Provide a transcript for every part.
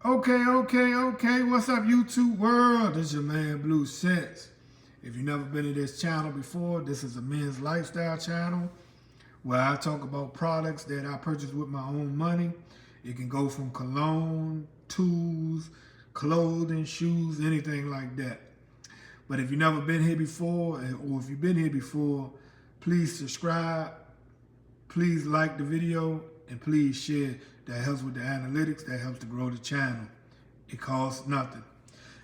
Okay. What's up, YouTube world? This is your man, Blue Sense. If you've never been to this channel before, this is a men's lifestyle channel where I talk about products that I purchase with my own money. It can go from cologne, tools, clothing, shoes, anything like that. But if you've never been here before, or if you've been here before, please subscribe, please like the video, and please share. That helps with the analytics, that helps to grow the channel. It costs nothing.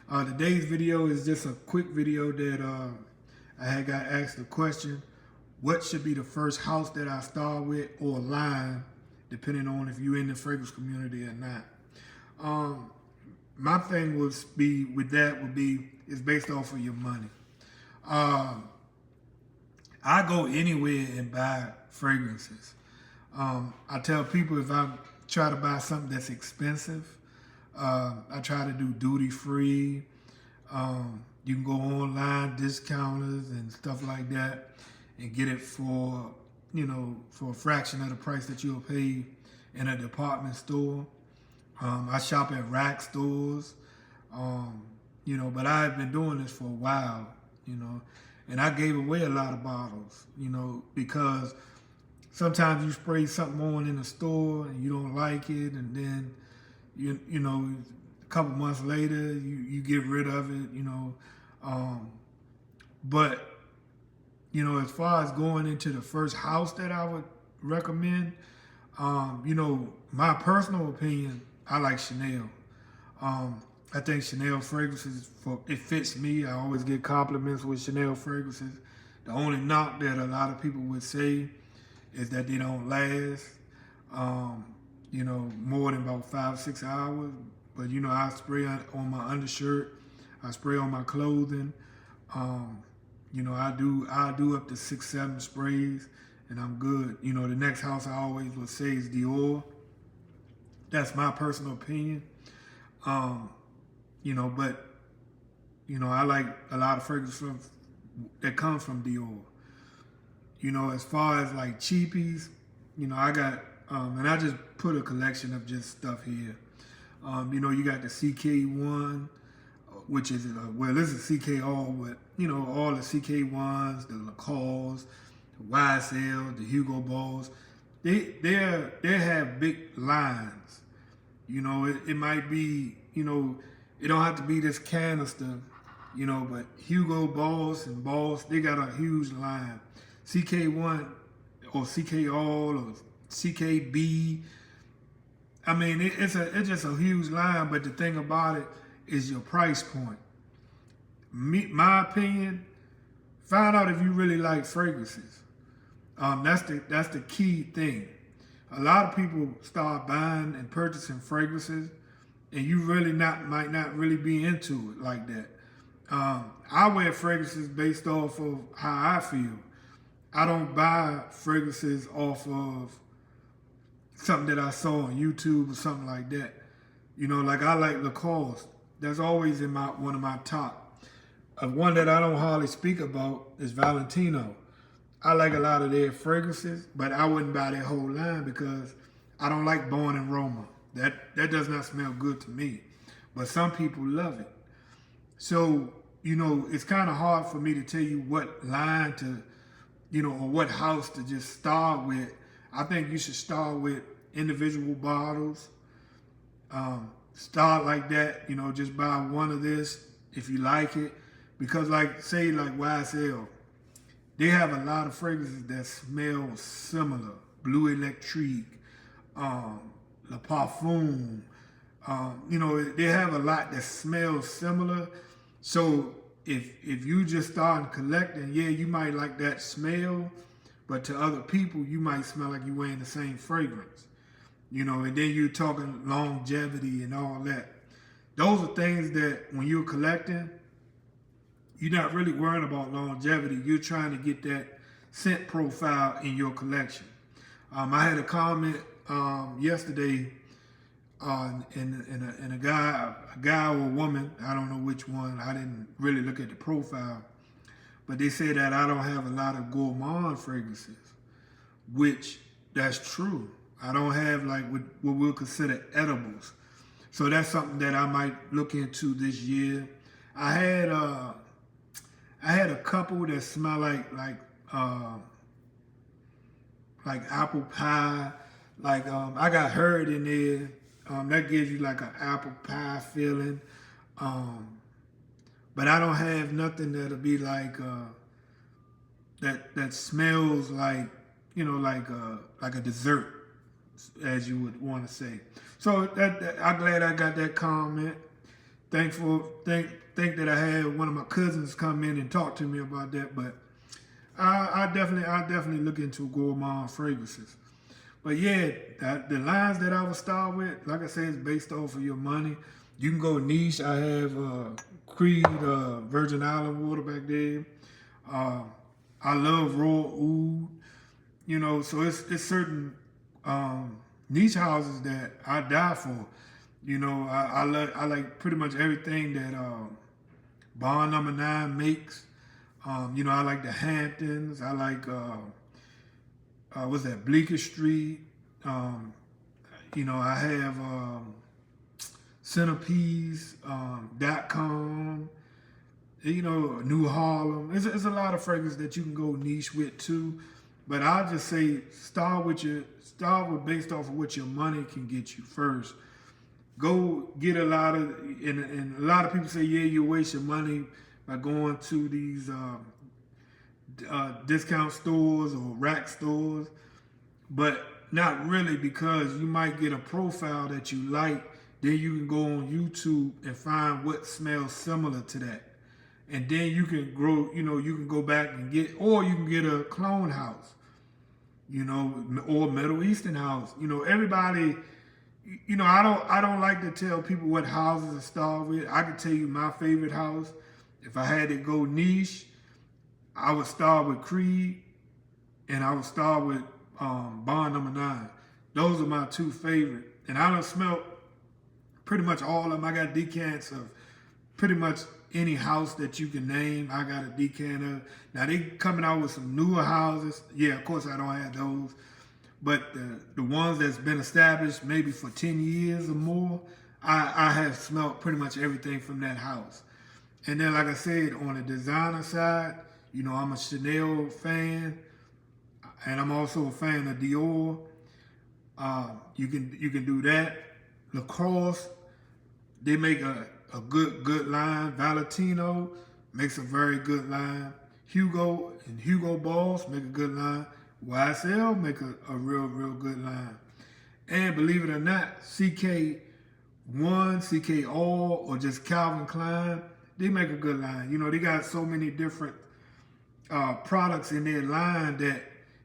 Today's video is just a quick video that I had got asked a question. What should be the first house that I start with, or line, depending on if you're in the fragrance community or not. My thing would be is based off of your money. I go anywhere and buy fragrances. I tell people if I try to buy something that's expensive, I try to do duty free. You can go online, discounters and stuff like that, and get it for a fraction of the price that you'll pay in a department store. I shop at rack stores, but I've been doing this for a while, and I gave away a lot of bottles, because sometimes you spray something on in the store and you don't like it, and then a couple months later you get rid of it, but as far as going into the first house that I would recommend, my personal opinion, I like Chanel. I think Chanel fragrances, it fits me. I always get compliments with Chanel fragrances. The only knock that a lot of people would say is that they don't last, more than about 5 or 6 hours. But, I spray on my undershirt. I spray on my clothing. I do up to 6, 7 sprays, and I'm good. The next house I always would say is Dior. That's my personal opinion. I like a lot of fragrances that come from Dior. As far as like cheapies, I got, and I just put a collection of just stuff here. You got the CK1, which is, this is CK all, but, all the CK1s, the Lacoste, the YSL, the Hugo Boss, they have big lines. It might be, it don't have to be this canister, but Hugo Boss and Boss, they got a huge line. CK1 or CK All or CKB. I mean, it's just a huge line, but the thing about it is your price point. My opinion, find out if you really like fragrances. That's the key thing. A lot of people start buying and purchasing fragrances, and you might not really be into it like that. I wear fragrances based off of how I feel. I don't buy fragrances off of something that I saw on YouTube or something like that. Like I like Lacoste. That's always in one of my top. One that I don't hardly speak about is Valentino. I like a lot of their fragrances, but I wouldn't buy their whole line because I don't like Born in Roma. That does not smell good to me. But some people love it. So, it's kind of hard for me to tell you what line to, or what house to just start with. I think you should start with individual bottles. Start like that, just buy one of this if you like it. Because like YSL, they have a lot of fragrances that smell similar. Blue Electrique, Le Parfum. They have a lot that smells similar. So if you just start collecting, yeah, you might like that smell, but to other people, you might smell like you're wearing the same fragrance. And then you're talking longevity and all that. Those are things that when you're collecting, you're not really worrying about longevity. You're trying to get that scent profile in your collection. I had a comment yesterday and a guy or a woman, I don't know which one, I didn't really look at the profile, but they say that I don't have a lot of gourmand fragrances, which that's true. I don't have like what we'll consider edibles. So that's something that I might look into this year. I had a couple that smell like apple pie. Like I got Herd in there. That gives you like an apple pie feeling. But I don't have nothing that'll be like that smells like, like a dessert, as you would want to say. So I'm glad I got that comment. Think that I had one of my cousins come in and talk to me about that. But I definitely look into gourmand fragrances. But yeah, the lines that I would start with, like I said, is based off of your money. You can go niche. I have Creed Virgin Island water back there. I love raw oud. So it's certain niche houses that I die for. I like pretty much everything that Bond Number 9 makes. I like the Hamptons. I like what's that, Bleecker Street. I have Centerpiece.com. New Harlem. It's a lot of fragrances that you can go niche with too. But I'll just say start with based off of what your money can get you first. Go get a lot of, and a lot of people say, yeah, you waste your money by going to these discount stores or rack stores, but not really, because you might get a profile that you like. Then you can go on YouTube and find what smells similar to that. And then you can you can go back and or you can get a clone house, or Middle Eastern house. Everybody, I don't like to tell people what houses to start with. I can tell you my favorite house. If I had to go niche, I would start with Creed, and I would start with Bond Number 9. Those are my two favorite. And I done smelled pretty much all of them. I got decants of pretty much any house that you can name. I got a decant of. Now they coming out with some newer houses. Yeah, of course I don't have those. But the ones that's been established maybe for 10 years or more, I have smelled pretty much everything from that house. And then, like I said, on the designer side, I'm a Chanel fan, and I'm also a fan of Dior. You can do that. Lacrosse, they make a good line. Valentino makes a very good line. Hugo and Hugo Boss make a good line. YSL make a real good line. And believe it or not, CK1, CK All, or just Calvin Klein, they make a good line. They got so many different products in their line that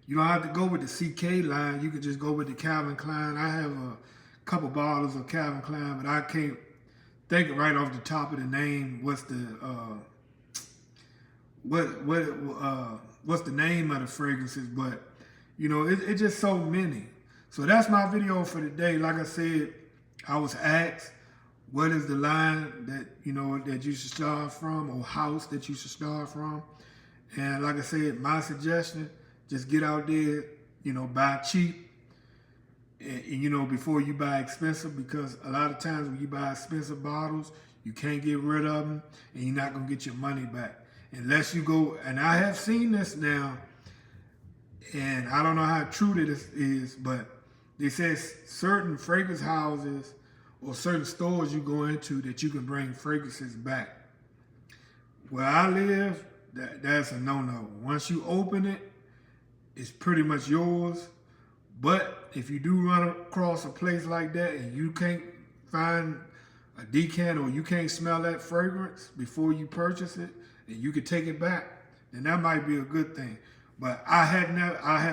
you don't have to go with the CK line. You can just go with the Calvin Klein. I have a couple bottles of Calvin Klein, but I can't think right off the top of the name what's the what's the name of the fragrances. But it's just so many. So that's my video for today. Like I said, I was asked, what is the line that that you should start from, or house that you should start from? And like I said, my suggestion, just get out there, buy cheap, and before you buy expensive, because a lot of times when you buy expensive bottles, you can't get rid of them, and you're not gonna get your money back unless you go. And I have seen this now, and I don't know how true this is, but they say certain fragrance houses or certain stores you go into that you can bring fragrances back. Where I live, that's a no-no. Once you open it, it's pretty much yours. But if you do run across a place like that and you can't find a decant, or you can't smell that fragrance before you purchase it, and you can take it back, then that might be a good thing. But I have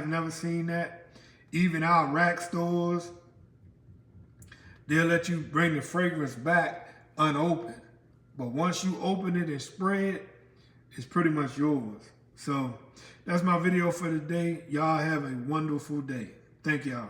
never seen that. Even our rack stores, they'll let you bring the fragrance back unopened. But once you open it and spray it, it's pretty much yours. So that's my video for today. Y'all have a wonderful day. Thank y'all.